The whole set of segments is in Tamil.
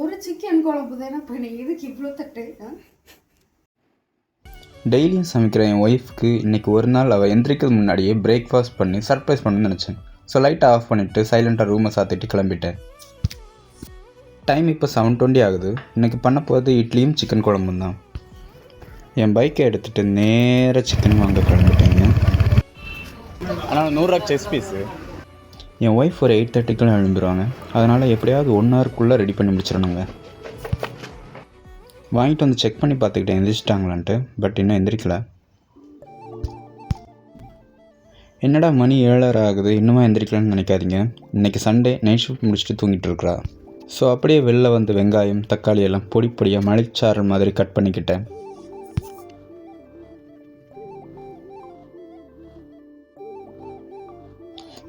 ஒரு சிக்கன் குழம்பு தானே பண்ணி இதுக்கு இவ்வளோ தட்டு. டெய்லியும் சமைக்கிற என் ஒய்ஃப்க்கு இன்றைக்கி ஒரு நாள் அவள் எந்திரிக்கிறது முன்னாடியே பிரேக்ஃபாஸ்ட் பண்ணி சர்ப்ரைஸ் பண்ணணும்னு நினச்சேன். ஸோ லைட்டை ஆஃப் பண்ணிவிட்டு சைலண்ட்டாக ரூமை சாத்திட்டு கிளம்பிட்டேன். டைம் இப்போ 7:20 ஆகுது. இன்றைக்கி பண்ண போகிறது இட்லியும் சிக்கன் குழம்பும் தான். என் பைக்கை எடுத்துகிட்டு நேராக சிக்கன் வாங்க கிளம்பிட்டேங்க. ஆனால் 100 செஸ் பீஸு. என் ஒய்ஃப் ஒரு 8:30 எழும்பிடுவாங்க. அதனால் எப்படியாவது 1 ஹவருக்குள்ளே ரெடி பண்ணி முடிச்சிடணுங்க. வாங்கிட்டு வந்து செக் பண்ணி பார்த்துக்கிட்டேன் எந்திரிச்சிட்டாங்களான்ட்டு. பட் இன்னும் எந்திரிக்கல. என்னடா மணி 7:30 ஆகுது இன்னுமா எந்திரிக்கலான்னு நினைக்காதீங்க. இன்றைக்கி சண்டே, நைட் ஷிஃப்ட் முடிச்சுட்டு தூங்கிட்டு இருக்கிறா. ஸோ அப்படியே வெளில வந்து வெங்காயம் தக்காளி எல்லாம் பொடி பொடியாக மலைச்சாரல் மாதிரி கட் பண்ணிக்கிட்டேன்.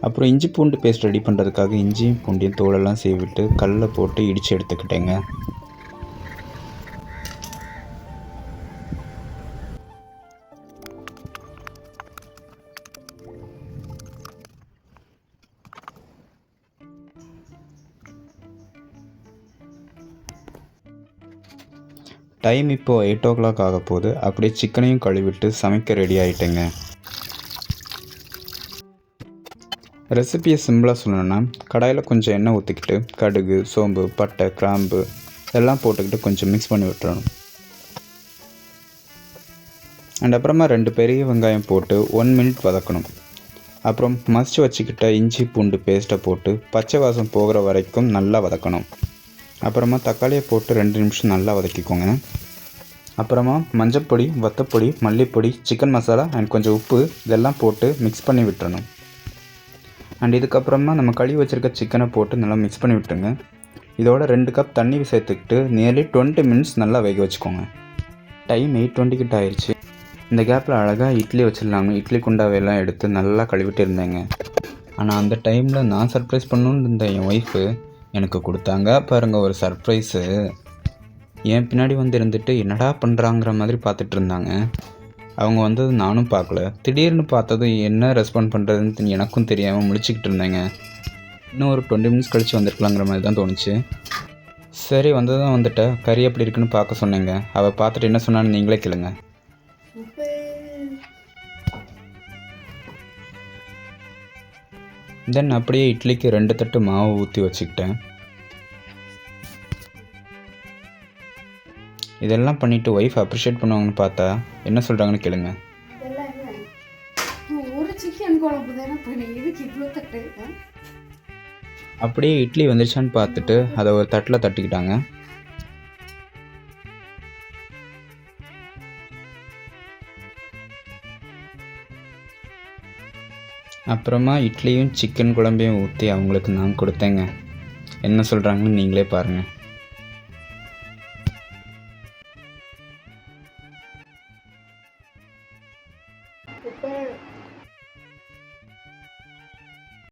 அப்புறம் இஞ்சி பூண்டு பேஸ்ட் ரெடி பண்ணுறதுக்காக இஞ்சியும் பூண்டையும் தோலெல்லாம் சீவிட்டு கல்லில் போட்டு இடித்து எடுத்துக்கிட்டேங்க. டைம் இப்போது 8 o'clock ஆக போகுது. அப்படியே சிக்கனையும் கழுவிட்டு சமைக்க ரெடி ஆகிட்டேங்க. ரெசிபியை சிம்பிளாக சொல்லணுன்னா, கடாயில் கொஞ்சம் எண்ணெய் ஊற்றிக்கிட்டு கடுகு, சோம்பு, பட்டை, கிராம்பு எல்லாம் போட்டுக்கிட்டு கொஞ்சம் மிக்ஸ் பண்ணி விட்டுறணும். அண்ட் அப்புறமா 2 பெரிய வெங்காயம் போட்டு 1 minute வதக்கணும். அப்புறம் மசிச்சு வச்சுக்கிட்ட இஞ்சி பூண்டு பேஸ்ட்டை போட்டு பச்சை வாசம் போகிற வரைக்கும் நல்லா வதக்கணும். அப்புறமா தக்காளியை போட்டு 2 நிமிஷம் நல்லா வதக்கிக்கோங்க. அப்புறமா மஞ்சப்பொடி, வத்தப்பொடி, மல்லிப்பொடி, சிக்கன் மசாலா அண்ட் கொஞ்சம் உப்பு இதெல்லாம் போட்டு மிக்ஸ் பண்ணி விட்டுறணும். அண்ட் இதுக்கப்புறமா நம்ம கழுவி வச்சுருக்க சிக்கனை போட்டு நல்லா மிக்ஸ் பண்ணி விட்டுருங்க. இதோட 2 கப் தண்ணி சேர்த்துக்கிட்டு நியர்லி 20 minutes நல்லா வேக வச்சுக்கோங்க. டைம் 8:20 கிட்ட ஆயிடுச்சு. இந்த கேப்பில் அழகாக இட்லி வச்சிடலாம்னு இட்லி குண்டாவையெல்லாம் எடுத்து நல்லா கழுவிட்டு இருந்தேங்க. ஆனால் அந்த டைமில் நான் சர்ப்ரைஸ் பண்ணணுன்னு இருந்த என் ஒய்ஃபு எனக்கு கொடுத்தாங்க பாருங்கள் ஒரு சர்ப்ரைஸு. என் பின்னாடி வந்து இருந்துட்டு என்னடா பண்ணுறாங்கிற மாதிரி பார்த்துட்டு இருந்தாங்க. அவங்க வந்தது நானும் பார்க்கல. திடீர்னு பார்த்ததும் என்ன ரெஸ்பாண்ட் பண்ணுறதுன்னு எனக்கும் தெரியாமல் முழிச்சிக்கிட்டு இருந்தேங்க. இன்னும் ஒரு 20 minutes கழித்து வந்திருக்கலாங்கிற மாதிரி தான் தோணுச்சு. சரி வந்ததும் வந்துட்டேன். கறி எப்படி இருக்குன்னு பார்க்க சொன்னேங்க. அவள் பார்த்துட்டு என்ன சொன்னான்னு நீங்களே கேளுங்க. தென் அப்படியே இட்லிக்கு 2 தட்டு மாவு ஊற்றி வச்சுக்கிட்டேன். இதெல்லாம் பண்ணிவிட்டு ஒய்ஃப் அப்ரிஷியேட் பண்ணுவாங்கன்னு பார்த்தா என்ன சொல்கிறாங்கன்னு கேளுங்க. ஒரு சிக்கன் குழம்பு தானே பண்ணி இதுக்கு இவ்வளோ தட்டு. அப்படியே இட்லி வந்துருச்சான்னு பார்த்துட்டு அதை ஒரு தட்டில் தட்டிக்கிட்டாங்க. அப்புறமா இட்லியும் சிக்கன் குழம்பையும் ஊற்றி அவங்களுக்கு நான் கொடுத்தேங்க. என்ன சொல்கிறாங்கன்னு நீங்களே பாருங்கள்.